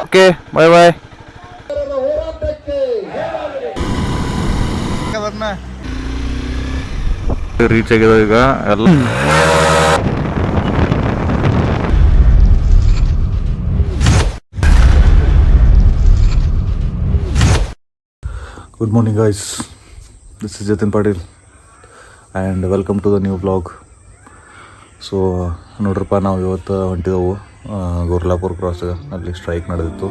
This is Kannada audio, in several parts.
ಓಕೆ ಬಾಯ್ ಬಾಯ್. ರೀಚ್ ಆಗಿದೆ ಈಗ ಎಲ್ಲ. Good morning guys, this is Jatin Patil and welcome to the new vlog. So ನೋಡ್ರಪ್ಪ, ನಾವು ಇವತ್ತು ಹೊಂಟಿದೆವು ಗೋರ್ಲಾಪುರ್ ಕ್ರಾಸ್ಗೆ. ಅಲ್ಲಿ ಸ್ಟ್ರೈಕ್ ನಡೆದಿತ್ತು.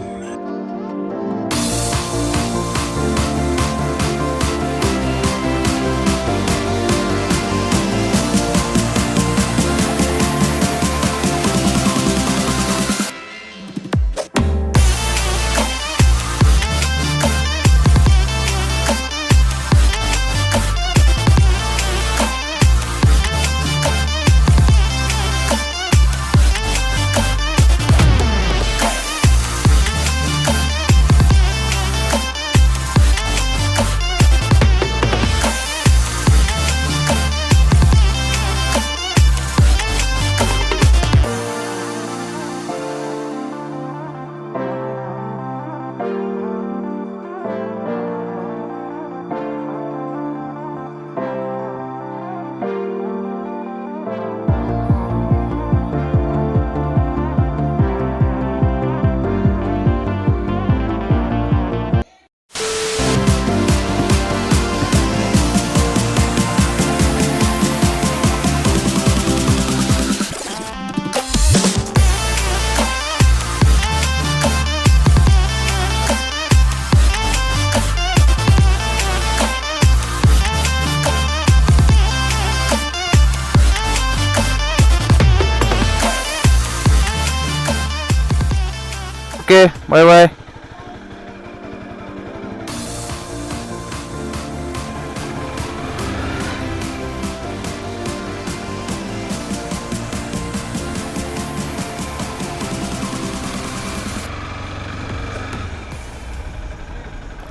Okay bye bye.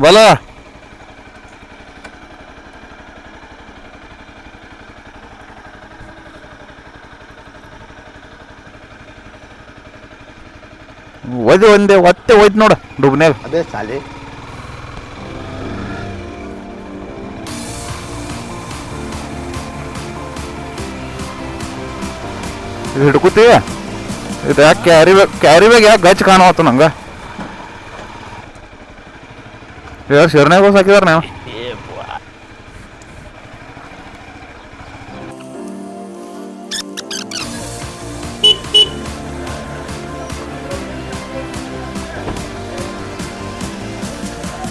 ಬಲ ಒಯ್ದು ಒಂದೇ ಒತ್ತೆ ಹೋಯ್ತು ನೋಡ ಡುಬ್ನ್ಯಾಗ. ಅದೇ ಸಾಲಿ ಇದು ಹಿಡ್ಕೊತೀವಿ. ಇದು ಯಾಕೆ ಕ್ಯಾರಿ ಬ್ಯಾಗ್ ಯಾಕೆ ಗಚ್ ಕಾಣವತ್ತು ನಂಗೆ? ಯಾರು ಶಿರ್ನ್ಯಾಗ ಹೋಗಿ ಹಾಕಿದಾರ ನಾವು.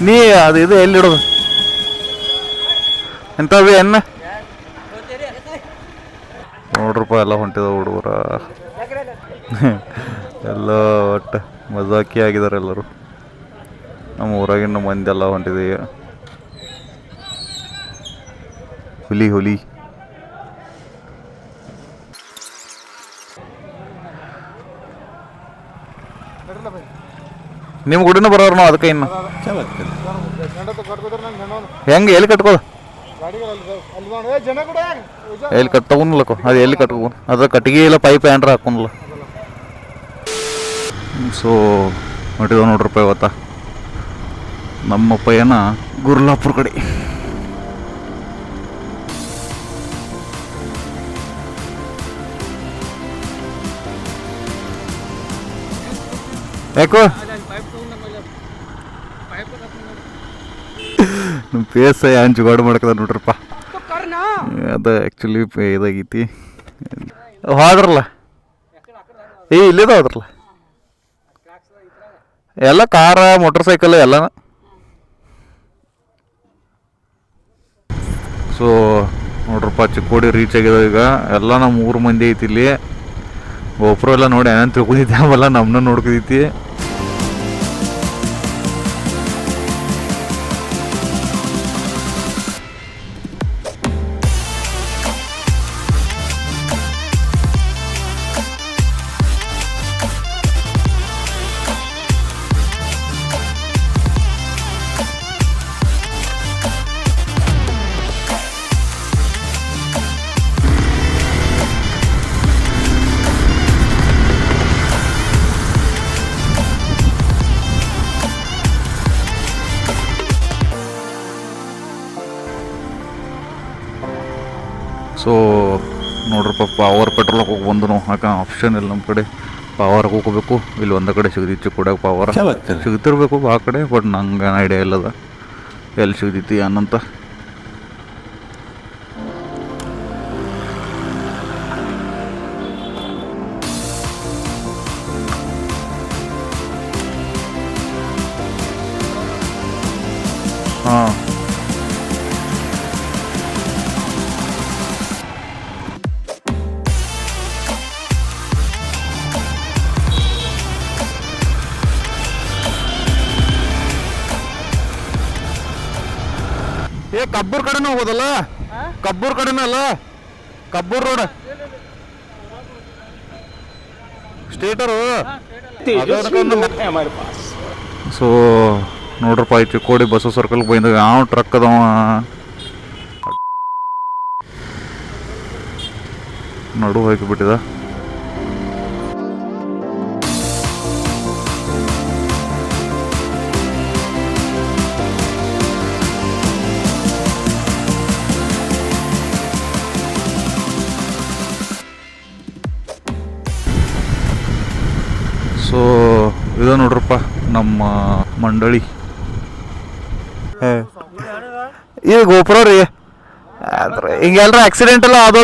ನೀ ಅದು ಇದು ಎಲ್ಲಿಡೋದು ಎಂಥವು ಎನ್ನ ನೋಡ್ರಪ್ಪ, ಎಲ್ಲ ಹೊಂಟಿದ ಹುಡುಗರ ಎಲ್ಲ ಒಟ್ಟು ಮಜಾಕಿ ಆಗಿದ್ದಾರೆ ಎಲ್ಲರೂ. ನಮ್ಮ ಊರಾಗಿನ ಮಂದಿ ಎಲ್ಲ ಹೊಂಟಿದೆ. ಹುಲಿ ಹುಲಿ ನಿಮ್ಮ ಗುಡಿನ ಬರೋರು ನಾವು. ಅದಕ್ಕೆ ಇನ್ನು ಹೆಂಗೆ ಎಲ್ಲಿ ಕಟ್ಕೋದು? ಎಲ್ಲಿ ತಗೊಂಡ್ಲಕ್ಕ ಅದು ಎಲ್ಲಿ ಕಟ್ಕೊ ಅದು ಕಟ್ಟಿಗೆ ಇಲ್ಲ ಪೈಪ್ ಏನ್ರ ಹಾಕೊಂಡ್ಲ. ಸೊ ಹೊಂಟಿದ ನೋಡ್ರಪ್ಪ ಇವತ್ತ ನಮ್ಮಪ್ಪ ಏನ ಗುರ್ಲಾಪುರ ಕಡೆ. ಯಾಕೋ ನಮ್ಮ ಪೇಸ ಏನು ಜುಗಾಡು ಮಾಡ್ಕದ ನೋಡ್ರಪ್ಪ. ಅದು ಆ್ಯಕ್ಚುಲಿ ಇದಾಗೈತಿ. ಹೋದ್ರಲ್ಲ ಇಲ್ಲಿದ ಹೋದ್ರಲ್ಲ ಎಲ್ಲ ಕಾರ ಮೋಟರ್ ಸೈಕಲ್ ಎಲ್ಲ. ಸೊ ನೋಡ್ರಪ್ಪ, ಚಿಕ್ಕೋಡಿ ರೀಚ್ ಆಗಿದೆ ಈಗ. ಎಲ್ಲ ನಮ್ಮ 3 ಮಂದಿ ಐತಿ ಇಲ್ಲಿ. ಒಬ್ಬರು ಎಲ್ಲ ನೋಡಿ ಏನೇನು ತಿಳ್ಕೊಂಡಿದ್ದೆ ಆಮೇಲೆ ನಮ್ಮನ್ನ ನೋಡ್ಕೊದೈತಿ. ಸೊ ನೋಡ್ರಪ್ಪ ಪವರ್ ಪೆಟ್ರೋಲ್ ಹೋಗಿ ಬಂದು ನಾವು ಆಪ್ಷನ್ ಇಲ್ಲ ನಮ್ಮ ಕಡೆ. ಪವರ್ ಹೋಗ್ಕೋಬೇಕು, ಇಲ್ಲಿ ಒಂದೇ ಕಡೆ ಸಿಗದಿತ್ತು ಚಿಕ್ಕೂಡಾಗ ಪವರ್ ಸಿಗ್ತಿರ್ಬೇಕು ಆ ಕಡೆ, ಬಟ್ ನಂಗೆ ಐಡಿಯಾ ಇಲ್ಲದ ಎಲ್ಲಿ ಸಿಗ್ತೈತಿ ಅನ್ನಂತ. ಹಾಂ ಏ ಕಬ್ಬೂರ್ ಕಡೆನೂ ಹೋಗೋದಲ್ಲ, ಕಬ್ಬೂರ್ ಕಡೆನೂ ಅಲ್ಲ, ಕಬ್ಬೂರ್ ರೋಡ್ ಸ್ಟೇಟರು. ಸೊ ನೋಡ್ರಪ್ಪ ಈ ಚಿಕ್ಕೋಡಿ ಬಸ್ಸು ಸರ್ಕಲ್ಗೆ ಬಂದಾಗ ಯಾವ ಟ್ರಕ್ ಅದಾವ ನಡು ಹೋಗಿಬಿಟ್ಟಿದ. ಸೊ ಇದು ನೋಡ್ರಪ್ಪ ನಮ್ಮ ಮಂಡಳಿ. ಈ ಗೋಪುರ ರೀ ಹಿಂಗೆಲ್ರ ಆಕ್ಸಿಡೆಂಟ್ ಎಲ್ಲ ಆದೋ.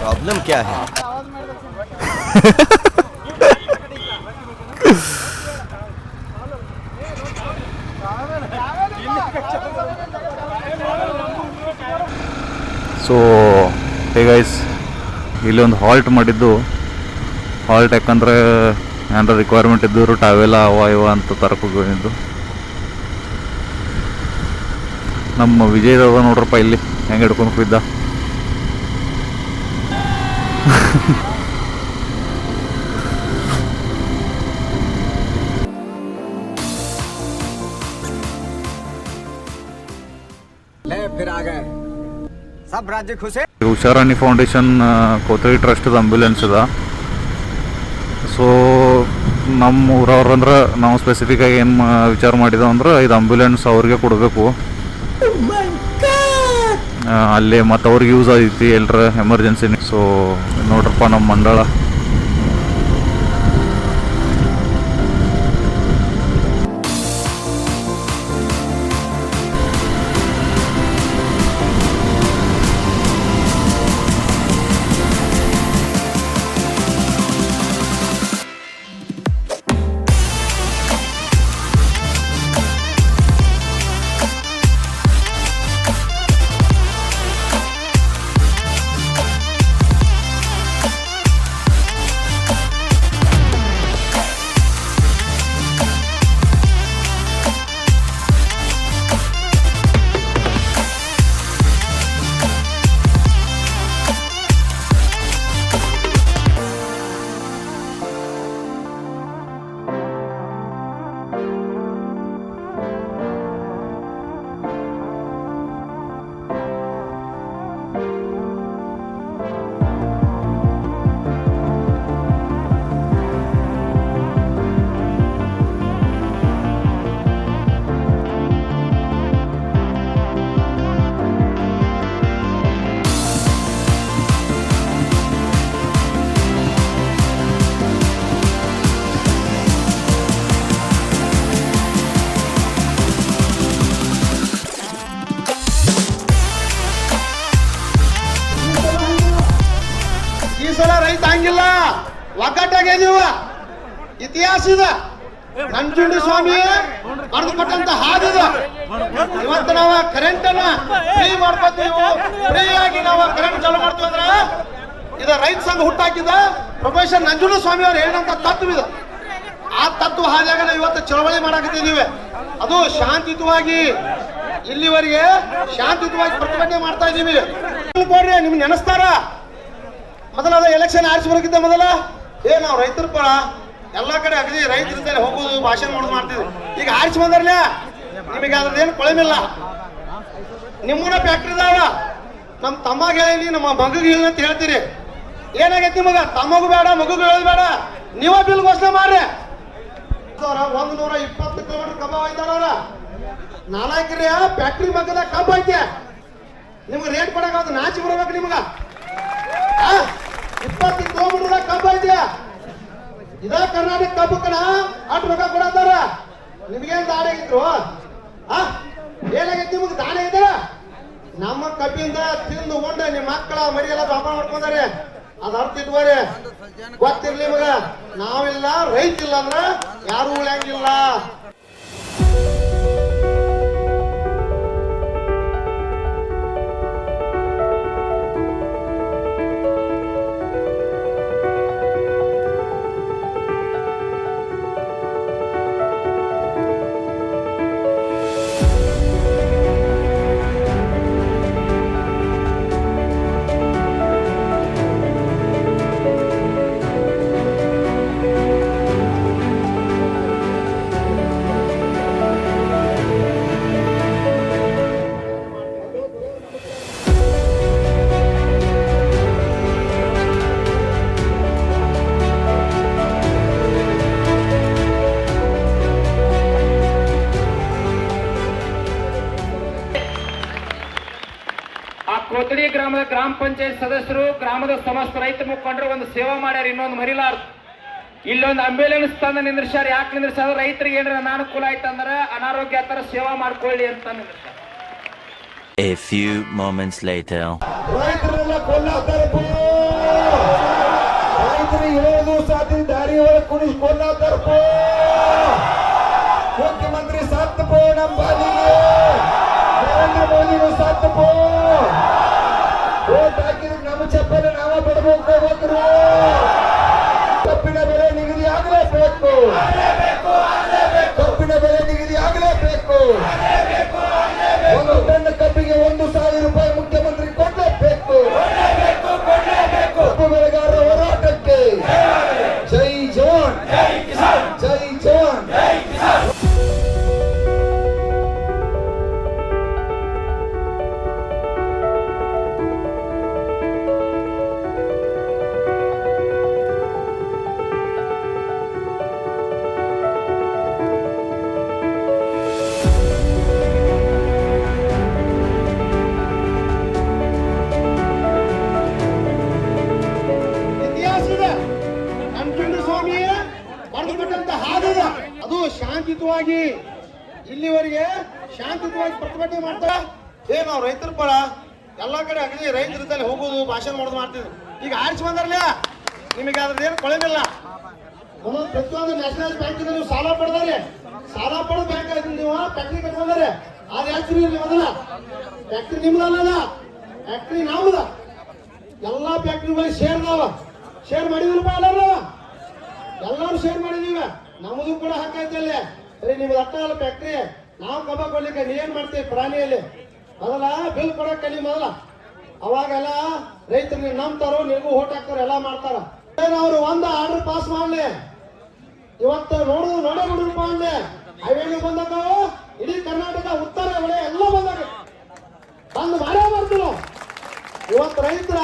प्रॉब्लम क्या है? ಸೊ ಹೇ ಗೈಸ್, ಇಲ್ಲಿ ಒಂದು ಹಾಲ್ಟ್ ಮಾಡಿದ್ದು. ಹಾಲ್ಟ್ ಯಾಕಂದ್ರೆ ಏನಾರ ರಿಕ್ವೈರ್ಮೆಂಟ್ ಇದ್ದರು ಟಾವೆಲ್ಲ ಅವ ಇವ ಅಂತ ತರಕೋಗಿದ್ದು. ನಮ್ಮ ವಿಜಯದವ ನೋಡ್ರಪ್ಪ ಇಲ್ಲಿ ಹೆಂಗೆ ಹಿಡ್ಕೊಂಡು ಹೋಗಿದ್ದ. फिर आ गए सब राज्य खुश है. ಉಷಾರಾಣಿ ಫೌಂಡೇಶನ್ ಕೋತಳಿ ಟ್ರಸ್ಟ್ದ ಆಂಬ್ಯುಲೆನ್ಸ್ ಅದ. ಸೊ ನಮ್ಮ ಊರವ್ರಂದ್ರೆ ನಾವು ಸ್ಪೆಸಿಫಿಕ್ಕಾಗಿ ಏನು ವಿಚಾರ ಮಾಡಿದೆವು ಅಂದ್ರೆ ಇದು ಆಂಬ್ಯುಲೆನ್ಸ್ ಅವ್ರಿಗೆ ಕೊಡಬೇಕು. ಅಲ್ಲೇ ಮತ್ತು ಅವ್ರಿಗೆ ಯೂಸ್ ಆಗೈತಿ ಎಲ್ಲರ ಎಮರ್ಜೆನ್ಸಿ. ಸೊ ನೋಡ್ರಪ್ಪ ನಮ್ಮ ಮಂಡಳ. ಸಲ ರೈತ ಹಂಗಿಲ್ಲ, ಒಗ್ಗಟ್ಟಾಗಿದೀವ. ಇತಿಹಾಸ ಇದೆ, ನಂಜುಂಡಿ ಸ್ವಾಮಿ ಬರೆದು ಕೊಟ್ಟಂತ ಹಾದಿದ. ಇವತ್ತು ನಾವು ಕರೆಂಟ್ ಅನ್ನ ಫ್ರೀ ಮಾಡ್ಕೊತೀವಿ, ಫ್ರೀ ಆಗಿ ನಾವು ಕರೆಂಟ್ ಚಾಲು ಮಾಡ್ತೀವಿ ಅಂದ್ರ ಇದು ರೈತ ಸಂಘ ಹುಟ್ಟಾಕಿದ ಪ್ರೊಫೆಸರ್ ನಂಜುಂಡಿ ಸ್ವಾಮಿ ಅವ್ರು ಹೇಳಿದಂತ ತತ್ವ ಇದು. ಆ ತತ್ವ ಹಾದಿಯಾಗ ನಾವು ಇವತ್ತು ಚಳವಳಿ ಮಾಡಾಕತ್ತಿದ್ದೀವಿ. ಅದು ಶಾಂತಿಯುತವಾಗಿ, ಇಲ್ಲಿವರೆಗೆ ಶಾಂತಿಯುತವಾಗಿ ಪ್ರತಿಭಟನೆ ಮಾಡ್ತಾ ಇದ್ದೀವಿ. ನಿಮ್ಗೆ ನೆನೆಸ್ತಾರ ಮೊದಲ ಅದ ಎಲೆಕ್ಷನ್ ಆರಿಸಿ ಬರಕ್ಕಿಂತ ಮೊದಲ ನಾವು ರೈತರ ಪರ ಎಲ್ಲಾ ಕಡೆ ಅಗದಿ ರೈತರಿಂದ ಹೋಗೋದು, ಭಾಷಣ ಮಾಡೋದು ಮಾಡ್ತಿದ್ವಿ. ಈಗ ಆರಿಸಿ ಬಂದ್ರಲ್ಲ, ನಿಮಗೆ ಅದ್ರದ್ದೇನು ಕೊಳಮಿಲ್ಲ. ನಿಮ್ಮನ್ನ ಫ್ಯಾಕ್ಟ್ರಿ ಇದಾವ, ನಮ್ಮ ತಮ್ಮಗೆ ಹೇಳಿ ನಮ್ಮ ಮಗಗೆ ಹೇಳಿ ಅಂತ ಹೇಳ್ತೀರಿ. ಏನಾಗೈತಿ ನಿಮಗ? ತಮ್ಮಗೂ ಬೇಡ, ಮಗುಗೂ ಹೇಳೋದು ಬೇಡ. ನೀವ ಬಿಲ್ ಘೋಷಣೆ ಮಾಡ್ರಿ. 120 ಕಿಲೋಮೀಟರ್ ಕಬ್ಬ ಹೋಯ್ತಾರ ಅವ್ರ. ನಾಲ್ಕರಿಯ ಫ್ಯಾಕ್ಟ್ರಿ ಮಗದ ಕಬ್ಬ ಐತೆ. ನಿಮ್ಗೆ ರೇಟ್ ಕೊಡಕ್ ನಾಚಿ ಬಿಡ್ಬೇಕು ನಿಮ್ಗ. 20 ಕಿಲೋಮೀಟರ್ ಕಬ್ಬ ಐತೆ. ಇದ ಕರ್ನಾಟಕ ಕಬ್ಬಕ್ಕನ ಅಟ್ ರೊಕ್ಕ ಕೊಡತ್ತಾರ. ನಿಮ್ಗೇನ್ ದಾಡಿ ಆಗಿದ್ರು? ಏನಾಗೈತಿ ನಿಮ್ಗೆ? ದಾಳಿ ಐತೆ. ನಮ್ಮ ಕಬ್ಬಿಂದ ತಿಂದು ಉಂಡ ನಿಮ್ಮ ಮಕ್ಕಳ ಮರಿ ಎಲ್ಲ ವ್ಯಾಪಾರ ಮಾಡ್ಕೊಂಡಾರೆ. ಅದ ಅರ್ಥ ಇಟ್ಕೋರಿ, ಗೊತ್ತಿರ್ಲಿ ನಿಮಗ. ನಾವಿಲ್ಲ, ರೈತ ಇಲ್ಲ ಅಂದ್ರ ಯಾರು ಉಳಿಯಂಗಿಲ್ಲ. ಕೋತಡಿ ಗ್ರಾಮದ ಗ್ರಾಮ ಪಂಚಾಯತ್ ಸದಸ್ಯರು, ಗ್ರಾಮದ ಸಮಸ್ತ ರೈತ ಮುಖಂಡರು ಒಂದು ಸೇವಾ ಮಾಡ್ಯಾರ. ಇನ್ನೊಂದು ಮರಿಲಾರ್ದು ಇಲ್ಲೊಂದು ಅಂಬೇಲೆನ್ಸ್ ತಂದ ನಿಂದ್ರಿಸ್ಯಾರ. ಯಾಕೆ ನಿಂದ್ರಿಸ್ಯಾರ? ರೈತರಿಗೆ ಏನಾರ ಅನಾನುಕೂಲ ಆಯ್ತಂದ್ರ, ಅನಾರೋಗ್ಯ ಆತರ ಸೇವಾ ಮಾಡ್ಕೊಳ್ಳಿ ಅಂತ ನಿಂದ್ರಿಸ್ಯಾರ. A few moments later. ರೈತರೆಲ್ಲ ಕೊಲ್ಲಾತಾರಪ್ಪ. ರೈತರಿಗೆ ಹೇಳೋದು ಸಾಧ್ಯ ದಾರಿ ಒಳಗೆ ಕುಣಿಸಿ ಕೊಲ್ಲಾತಾರಪ್ಪ. ಮುಖ್ಯಮಂತ್ರಿ ಸತ್ತಪ್ಪ, ನಮ್ಮ ಬಾಲಿಗೆ ನರೇಂದ್ರ ಮೋದಿನು ಸತ್ತಪ್ಪ. ಓಟ್ ಹಾಕಿದ್ರೆ ನಮ್ಮ ಚಪ್ಪಲಿ ನಾವ ಬಿಡಬೇಕು. ಹೋಗ್ರು ಕಬ್ಬಿನ ಬೆಲೆ ನಿಗದಿ ಆಗಲೇಬೇಕು. ಕಬ್ಬಿನ ಬೆಲೆ ನಿಗದಿ ಆಗಲೇಬೇಕು. ಒಂದು ಟನ್ ಕಬ್ಬಿಗೆ 1,000 ರೂಪಾಯಿ ಮುಖ್ಯಮಂತ್ರಿ ಕೊಡಲೇಬೇಕು. ಕಬ್ಬು ಬೆಳೆಗಾರರ ಹೋರಾಟಕ್ಕೆ ಜೈ ಜವಾನ್, ಜೈ ಜವಾನ್. ಅದು ಶಾಂತಿಯುತವಾಗಿ ಇಲ್ಲಿವರೆಗೆ ಶಾಂತಿಯುತವಾಗಿ ಪ್ರತಿಭಟನೆ ಮಾಡ್ತಾರ. ನಾವು ರೈತರ ಪರ ಎಲ್ಲಾ ಕಡೆ ಅಗದಿ ರೈತರಲ್ಲಿ ಹೋಗೋದು, ಭಾಷಣ ಮಾಡೋದು ಮಾಡ್ತಿದ್ರು. ಈಗ ಆರಿಸಿ ಬಂದಾರಲ್ಲ, ನಿಮಗೆ ಅದ್ರದ್ದೇನು ಕೊಳಗಿಲ್ಲ. ಪ್ರತಿಯೊಂದು ನ್ಯಾಷನಲ್ ಬ್ಯಾಂಕ್ ನೀವು ಸಾಲ ಪಡೆದಾರೆ. ಸಾಲ ಪಡೆದ ಬ್ಯಾಂಕ್ ಆಯ್ತು. ನೀವು ಫ್ಯಾಕ್ಟ್ರಿ ಕಟ್ಕೊಂಡಾರೆ. ಅದ್ ಯಾಕ್ರಿ ಮೊದಲ ಫ್ಯಾಕ್ಟ್ರಿ ನಿಮ್ದಲ್ಲ, ಫ್ಯಾಕ್ಟ್ರಿ ನಾವುದ. ಎಲ್ಲಾ ಫ್ಯಾಕ್ಟ್ರಿಗಳಿಗೆ ಶೇರ್ ಮಾಡಿದ್ರಪ್ಪ. ಎಲ್ಲರೂ ಶೇರ್ ಮಾಡಿದೀವಿ. ನಮ್ಮದು ಕೂಡ ಹಾಕೈತಲ್ಲಿ. ಸರಿ, ನಿಮ್ದು ಅಟ್ಟ ಅಲ್ಲ ಫ್ಯಾಕ್ಟ್ರಿ. ನಾವು ಕಬ್ಬ ಕೊಡ್ಲಿಕ್ಕೆ ನೀವೇನ್ ಮಾಡ್ತೀವಿ? ಪ್ರಾಣಿಯಲ್ಲಿ ಮೊದಲ ಬಿಲ್ ಕೊಡಕ್ ಕಲಿ ಮೊದಲ. ಅವಾಗೆಲ್ಲ ರೈತರು ನೀವು ನಂಬ್ತಾರೋ, ನಿಮಗೂ ಓಟ್ ಹಾಕ್ತಾರೋ, ಎಲ್ಲ ಮಾಡ್ತಾರ. ಅವ್ರು ಒಂದು ಆರ್ಡರ್ ಪಾಸ್ ಮಾಡ್ಲಿ. ಇವತ್ತು ನೋಡೇ ನೋಡ್ರಪ್ಪ ಅಂದೆ. ಹೈವೇಗಳು ಬಂದಾವು. ಇಡೀ ಕರ್ನಾಟಕ ಉತ್ತರ ಒಳ್ಳೆ ಎಲ್ಲ ಬಂದಾಗ ಬಂದು ಮಾಡೇ ಮಾಡ್ತೀವಿ. ಇವತ್ತು ರೈತರ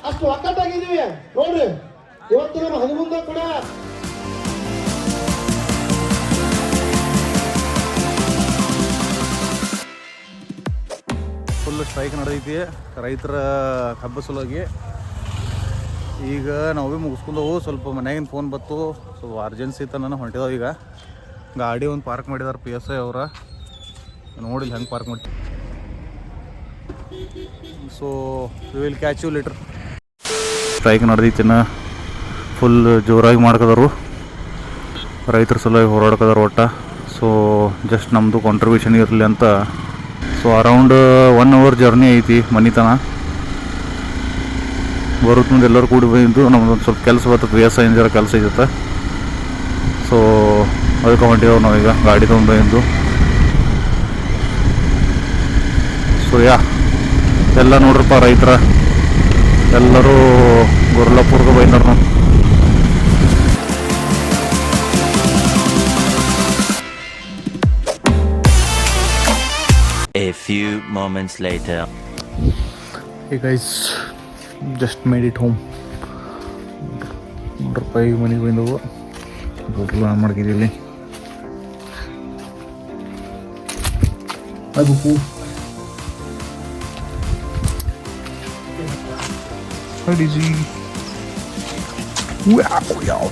ಅಷ್ಟು ಒಕ್ಕಟ್ಟಾಗಿದ್ದೀವಿ ನೋಡ್ರಿ. ಇವತ್ತು ನಮ್ಮ ಹನುಮಂತ ಕೂಡ ಫುಲ್ ಸ್ಟ್ರೈಕ್ ನಡೆದೈತಿ ರೈತರ ಕಬ್ಬು ಸಲುವಾಗಿ. ಈಗ ನಾವು ಭೀ ಮುಗಿಸ್ಕೊಂಡವು. ಸ್ವಲ್ಪ ಮನ್ಯಾಗಿನ ಫೋನ್ ಬತ್ತು, ಸ್ವಲ್ಪ ಅರ್ಜೆನ್ಸಿ ಇತ್ತು, ನಾನು ಹೊಂಟಿದಾವೆ. ಈಗ ಗಾಡಿ ಒಂದು ಪಾರ್ಕ್ ಮಾಡಿದಾರೆ PSI ಅವರ. ನೋಡಿಲ್ಲ ಹೆಂಗೆ ಪಾರ್ಕ್ ಮಾಡಿ. So we will catch you later. Strike ನಡೆದೈತಿನ ಫುಲ್ ಜೋರಾಗಿ ಮಾಡ್ಕೋದಾರು. ರೈತರ ಸಲುವಾಗಿ ಹೋರಾಡ್ಕೋದಾರ ಒಟ್ಟ. ಸೊ ಜಸ್ಟ್ ನಮ್ಮದು ಕಾಂಟ್ರಿಬ್ಯೂಷನ್ ಇರಲಿ ಅಂತ. ಸೊ ಅರೌಂಡ್ 1 hour ಜರ್ನಿ ಐತಿ ಮನಿತನ. ಬರುತ್ತೆ ಮುಂದೆ ಎಲ್ಲರೂ ಕೂಡಿ ಬಂದು ನಮ್ದೊಂದು ಸ್ವಲ್ಪ ಕೆಲಸ ಬರ್ತದೆ. PSI ಜರ ಕೆಲಸ ಐತೆ. ಸೊ ಅದಕ್ಕೆ ಹೊಂಟಿದ್ದೇವೆ ನಾವೀಗ ಗಾಡಿ ತೊಗೊಂಡು ಬಂದು. ಸೊ ಎಲ್ಲ ನೋಡ್ರಪ್ಪ ರೈತರ ಎಲ್ಲರೂ ಗೊರ್ಲಾಪುರ್ಗೆ ಬೈದಾರ. ನಾವು A few moments later. Hey guys, just made it home. ₹100 ಮನೆಗೆ ಬಂದವು. ಪೆಟ್ರೋಲ್ ಆನ್ ಮಾಡ್ಕಿದ್ದೀವಿ. ಅದು ಅಡಿಜಿ ಯಾವ